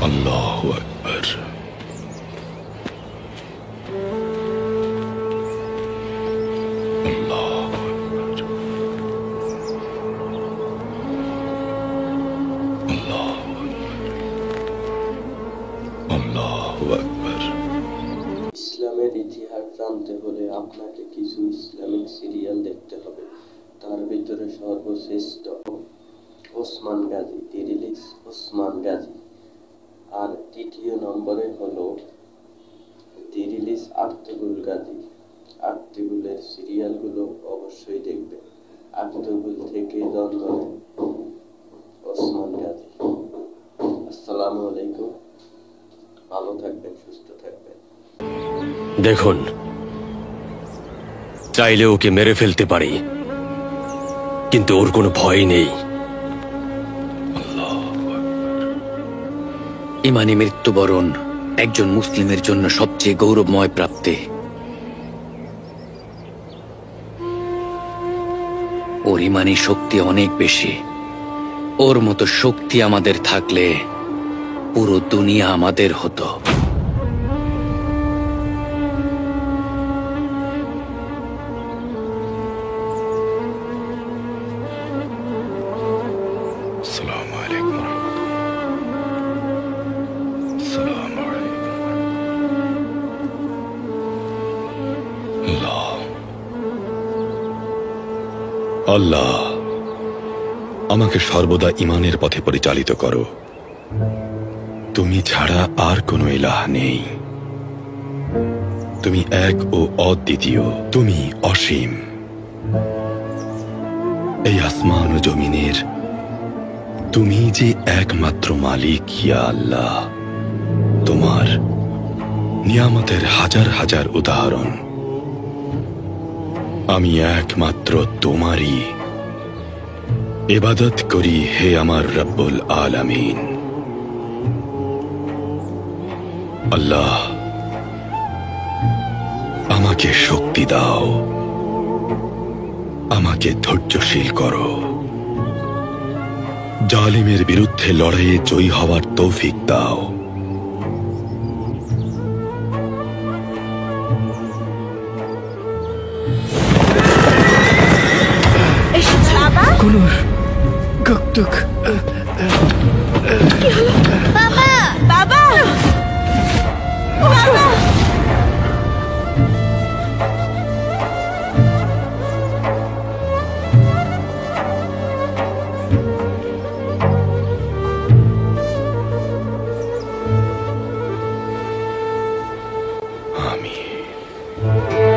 আল্লাহু আকবার। ইসলামের ইতিহাস জানতে হলে আপনাকে কিছু ইসলামিক সিরিয়াল দেখতে হবে। তার ভিতরে সর্বশ্রেষ্ঠ ওসমান গাজী, দি রিলিজ ওসমান গাজী। আর তৃতীয় নম্বরে হলো দি রিলিজ আর্তুগুল গাজী। আর্তুগুলের সিরিয়ালগুলো অবশ্যই দেখবেন। আর্তুগুল থেকে জন্ম ওসমান গাজী। আসসালামু আলাইকুম, ভালো থাকবেন, সুস্থ থাকবেন। দেখুন, চাইলে ওকে মেরে ফেলতে পারি, কিন্তু ওর কোনো ভয় নেই। ইমানি মৃত্যুবরণ একজন মুসলিমের জন্য সবচেয়ে গৌরবময় প্রাপ্তি। ওর ইমানি শক্তি অনেক বেশি। ওর মতো শক্তি আমাদের থাকলে পুরো দুনিয়া আমাদের হতো। আসসালামু আলাইকুম রাহমাতুল্লাহ। আসসালামু আলাইকুম। আল্লাহ আমাকে সর্বদা ঈমানের পথে পরিচালিত করো। তুমি ছাড়া আর কোনো ইলাহ নেই। তুমি এক ও অদ্বিতীয়, তুমি অসীম। এই আসমান ও জমিনের তুমি যে একমাত্র মালিক। ইয়া আল্লাহ, তোমার নিয়ামতের হাজার হাজার উদাহরণ। আমি একমাত্র তোমারই ইবাদত করি, হে আমার রব্বুল আলামিন। আল্লাহ, আমাকে শক্তি দাও, আমাকে ধৈর্যশীল করো। জালিমের বিরুদ্ধে লড়াইয়ে জয়ী হওয়ার তৌফিক দাও। কুনুর গকটুক। বাবা, বাবা, বাবা। আমিন।